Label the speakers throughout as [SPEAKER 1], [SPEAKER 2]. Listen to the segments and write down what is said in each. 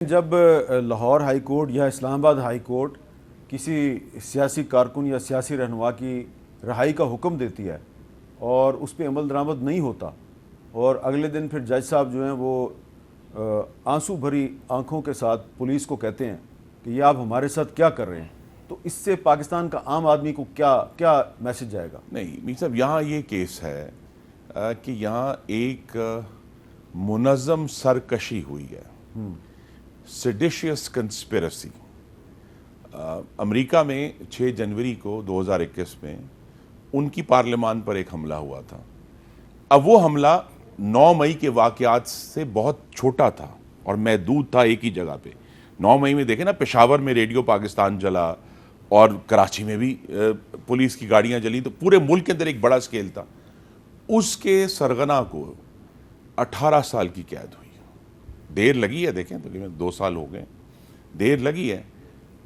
[SPEAKER 1] جب Lahore high court یا اسلام آباد ہائی کورٹ کسی سیاسی کارکن یا سیاسی رہنما کی رہائی کا حکم دیتی ہے اور اس پہ عمل درآمد نہیں ہوتا اور اگلے دن پھر جج صاحب جو ہیں وہ آنسو بھری آنکھوں کے ساتھ پولیس کو کہتے ہیں کہ یہ آپ ہمارے ساتھ کیا کر رہے ہیں، تو اس سے پاکستان کا عام آدمی کو کیا میسج جائے گا؟
[SPEAKER 2] نہیں میر صاحب، یہاں یہ کیس ہے کہ یہاں ایک منظم سرکشی ہوئی ہے، سیڈیشیس کنسپیرسی۔ امریکہ میں 6 جنوری کو 2021 میں ان کی پارلیمان پر ایک حملہ ہوا تھا۔ اب وہ حملہ 9 مئی کے واقعات سے بہت چھوٹا تھا اور محدود تھا ایک ہی جگہ پہ۔ 9 مئی میں دیکھیں نا، پشاور میں ریڈیو پاکستان جلا اور کراچی میں بھی پولیس کی گاڑیاں جلی، تو پورے ملک کے اندر ایک بڑا سکیل تھا۔ اس کے سرغنہ کو 18 سال کی قید ہوئی۔ دیر لگی ہے، دیکھیں تقریباً 2 سال ہو گئے، دیر لگی ہے۔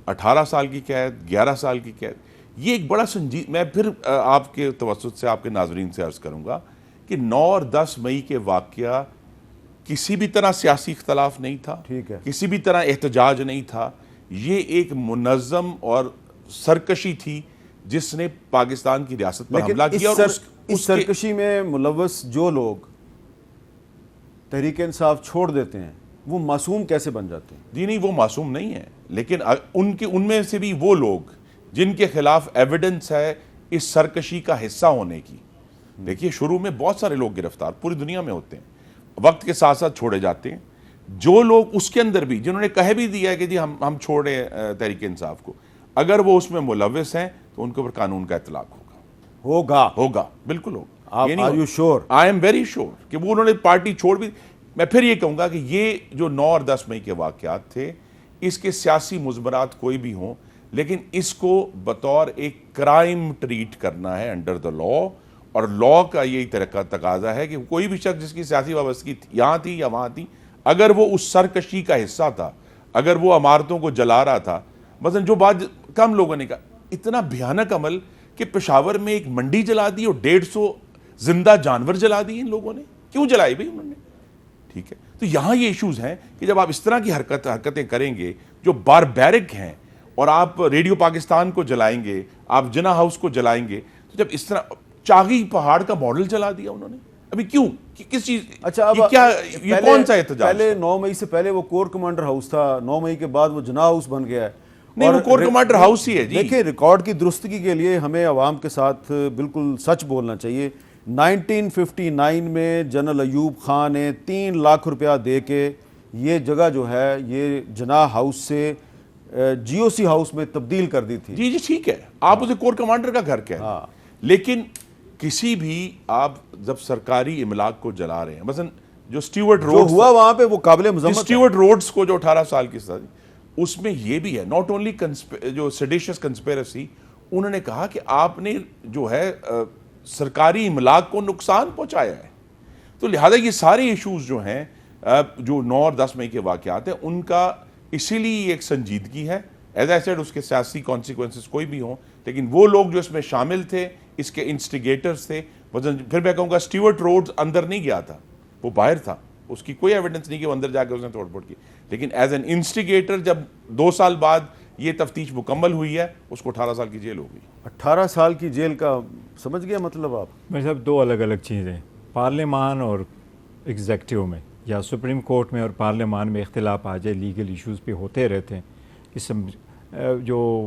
[SPEAKER 2] 18 سال کی قید، 11 سال کی قید، یہ ایک بڑا میں پھر آپ کے توسط سے آپ کے ناظرین سے عرض کروں گا کہ 9 اور 10 مئی کے واقعہ کسی بھی طرح سیاسی اختلاف نہیں تھا، کسی بھی طرح احتجاج نہیں تھا، یہ ایک منظم اور سرکشی تھی جس نے پاکستان کی ریاست پر حملہ کیا۔ اور
[SPEAKER 1] اس سرکشی میں ملوث جو لوگ تحریک انصاف چھوڑ دیتے ہیں وہ معصوم کیسے بن جاتے ہیں؟
[SPEAKER 2] جی نہیں، وہ معصوم نہیں ہے، لیکن ان میں سے بھی وہ لوگ جن کے خلاف ایویڈنس ہے اس سرکشی کا حصہ ہونے کی۔ دیکھیے، شروع میں بہت سارے لوگ گرفتار پوری دنیا میں ہوتے ہیں، وقت کے ساتھ ساتھ چھوڑے جاتے ہیں۔ جو لوگ اس کے اندر بھی جنہوں نے کہہ بھی دیا ہے کہ جی ہم چھوڑے تحریک انصاف کو، اگر وہ اس میں ملوث ہیں تو ان کے اوپر قانون کا اطلاق ہوگا، بالکل ہوگا۔
[SPEAKER 1] Are you sure؟
[SPEAKER 2] I am very sure کہ وہ انہوں نے پارٹی چھوڑ بھی۔ میں پھر یہ کہوں گا کہ یہ جو 9 اور 10 مئی کے واقعات تھے، اس کے سیاسی مضمرات کوئی بھی ہوں، لیکن اس کو بطور ایک کرائم ٹریٹ کرنا ہے انڈر دا لا، اور لا کا یہی تقاضا ہے کہ کوئی بھی شخص جس کی سیاسی وابستگی یہاں تھی یا وہاں تھی، اگر وہ اس سرکشی کا حصہ تھا، اگر وہ عمارتوں کو جلا رہا تھا، مثلا جو بات کم لوگوں نے کہا، اتنا بھیانک عمل کہ پشاور میں ایک منڈی جلا دی اور 150 زندہ جانور جلا دیے ان لوگوں نے۔ کیوں جلائی بھائی انہوں نے؟ ٹھیک ہے، تو یہاں یہ ایشوز ہیں کہ جب آپ اس طرح کی حرکتیں کریں گے جو باربیرک ہیں، اور آپ ریڈیو پاکستان کو جلائیں گے، آپ جناح ہاؤس کو جلائیں گے، تو جب اس طرح چاغی پہاڑ کا ماڈل جلا دیا انہوں نے، ابھی کیوں؟ کس چیز؟
[SPEAKER 1] اچھا،
[SPEAKER 2] یہ کون سا احتجاج؟
[SPEAKER 1] پہلے 9 مئی سے پہلے وہ کور کمانڈر ہاؤس تھا، 9 مئی کے بعد وہ جناح ہاؤس بن گیا ہے۔
[SPEAKER 2] نہیں، وہ کور کمانڈر ہاؤس ہی ہے جی۔
[SPEAKER 1] دیکھیں، ریکارڈ کی درستگی کے لیے ہمیں عوام کے ساتھ بالکل سچ بولنا چاہیے۔ 1959 میں جنرل ایوب خان نے 3 لاکھ روپیہ دے کے یہ جگہ جو ہے یہ جناح ہاؤس سے جی او سی ہاؤس میں تبدیل کر دی تھی۔
[SPEAKER 2] جی ٹھیک ہے، آپ اسے کور کمانڈر کا گھر کہہ رہے ہیں، لیکن کسی بھی آپ جب سرکاری املاک کو جلا رہے ہیں، مثلا جو اسٹیورٹ روڈ
[SPEAKER 1] ہوا وہاں پہ، وہ قابل مذمت ہے۔
[SPEAKER 2] اسٹیورٹ روڈز کو جو 18 سال کی سزا دی، اس میں یہ بھی ہے، ناٹ اونلی جو سیڈیشیس کنسپیرسی، انہوں نے کہا کہ آپ نے جو ہے سرکاری املاک کو نقصان پہنچایا ہے۔ تو لہذا یہ سارے ایشوز جو ہیں، جو 9 اور 10 مئی کے واقعات ہیں، ان کا اسی لیے ایک سنجیدگی ہے۔ ایز آئی سیڈ، اس کے سیاسی کانسیکوینسز کوئی بھی ہوں، لیکن وہ لوگ جو اس میں شامل تھے، اس کے انسٹیگیٹرز تھے۔ پھر میں کہوں گا اسٹیورٹ روڈز اندر نہیں گیا تھا، وہ باہر تھا، اس کی کوئی ایویڈنس نہیں کہ وہ اندر جا کے اس نے توڑ پھوڑ کی، لیکن ایز این انسٹیگیٹر جب 2 سال بعد یہ تفتیش مکمل ہوئی ہے، اس کو 18 سال کی جیل ہو گئی۔
[SPEAKER 1] 18 سال کی جیل کا سمجھ گیا مطلب آپ؟
[SPEAKER 3] میں صاحب 2 الگ الگ چیزیں، پارلیمان اور ایگزیکٹیو میں یا سپریم کورٹ میں اور پارلیمان میں اختلاف آ جائے، لیگل ایشوز پہ ہوتے رہتے ہیں۔ اس جو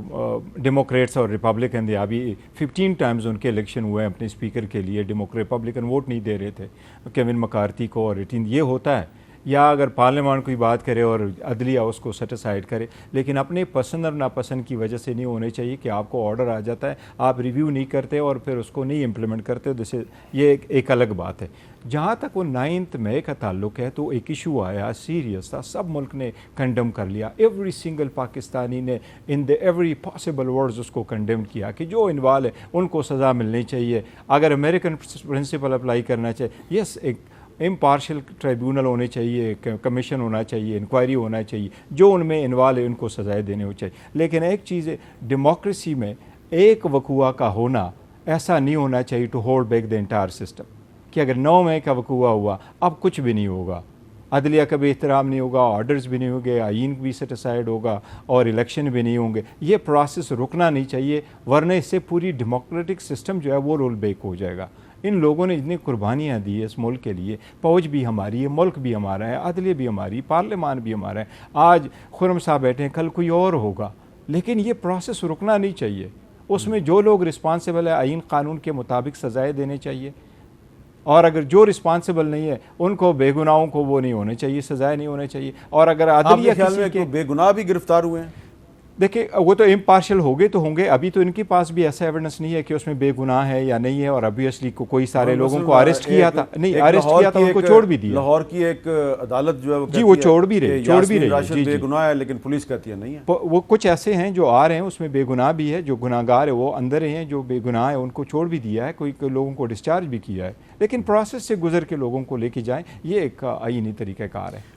[SPEAKER 3] ڈیموکریٹس اور ریپبلکن تھے، ابھی 15 ٹائمز ان کے الیکشن ہوئے ہیں اپنے اسپیکر کے لیے، ریپبلکن ووٹ نہیں دے رہے تھے کیون مکارتھی کو، اور 18 یہ ہوتا ہے۔ یا اگر پارلیمان کوئی بات کرے اور عدلیہ اس کو سیٹسفائڈ کرے، لیکن اپنے پسند اور ناپسند کی وجہ سے نہیں ہونے چاہیے کہ آپ کو آرڈر آ جاتا ہے، آپ ریویو نہیں کرتے اور پھر اس کو نہیں امپلیمنٹ کرتے، جیسے یہ ایک الگ بات ہے۔ جہاں تک وہ 9 مئی کا تعلق ہے، تو ایک ایشو آیا سیریس تھا، سب ملک نے کنڈم کر لیا، ایوری سنگل پاکستانی نے ان دا ایوری پاسبل ورڈز اس کو کنڈم کیا کہ جو انوالو ہے ان کو سزا ملنی چاہیے۔ اگر امریکن پرنسپل اپلائی کرنا چاہیے، یس، ایک امپارشل ٹریبیونل ہونے چاہیے، کمیشن ہونا چاہیے، انکوائری ہونا چاہیے، جو ان میں انوالو ہے ان کو سزائیں دینے ہو چاہیے۔ لیکن ایک چیز ہے، ڈیموکریسی میں ایک وقوع کا ہونا ایسا نہیں ہونا چاہیے to hold back the entire system, کہ اگر 9 مئی کا وقوع ہوا اب کچھ بھی نہیں ہوگا، عدلیہ کا بھی احترام نہیں ہوگا, آرڈرز بھی نہیں ہوں گے, آئین بھی سیٹسائڈ ہوگا اور الیکشن بھی نہیں ہوں گے. یہ پروسیس رکنا نہیں چاہیے, ورنہ اس سے پوری ڈیموکریٹک سسٹم جو ہے وہ رول بیک ہو جائے گا. ان لوگوں نے اتنی قربانیاں دی ہے اس ملک کے لیے, فوج بھی ہماری ہے, ملک بھی ہمارا ہے, عدلیہ بھی ہماری, پارلیمان بھی ہمارا ہے. آج خرم صاحب بیٹھے ہیں, کل کوئی اور ہوگا, لیکن یہ پروسیس رکنا نہیں چاہیے. اس میں جو لوگ رسپانسیبل ہے آئین قانون کے مطابق سزائیں دینے چاہیے, اور اگر جو رسپانسیبل نہیں ہے ان کو بے گناہوں کو وہ نہیں ہونے چاہیے, سزائیں نہیں ہونے چاہیے. اور اگر
[SPEAKER 1] آپ
[SPEAKER 3] عدلیہ
[SPEAKER 1] کے خیال میں
[SPEAKER 3] کسی کے,
[SPEAKER 1] کوئی بے گناہ بھی گرفتار ہوئے ہیں؟
[SPEAKER 3] دیکھیں وہ تو امپارشل ہو گئے تو ہوں گے, ابھی تو ان کے پاس بھی ایسا ایویڈنس نہیں ہے کہ اس میں بے گناہ ہے یا نہیں ہے. اور ابویسلی کوئی سارے لوگوں کو اریسٹ کیا تھا, نہیں اریسٹ کیا تھا, ان کو چھوڑ بھی دیا.
[SPEAKER 1] لاہور کی ایک عدالت جو ہے
[SPEAKER 3] جی وہ چھوڑ بھی رہی, چھوڑ بھی رہی.
[SPEAKER 1] راشد بے گناہ ہے, لیکن پولیس کہتی ہے نہیں ہے.
[SPEAKER 3] وہ کچھ ایسے ہیں جو آ رہے ہیں اس میں بے گناہ بھی ہے, جو گناہ گار ہے وہ اندر ہیں, جو بے گناہ ہے ان کو چھوڑ بھی دیا ہے, کوئی لوگوں کو ڈسچارج بھی کیا ہے. لیکن پروسیس سے گزر کے لوگوں کو لے کے جائیں, یہ ایک آئینی طریقہ کار ہے.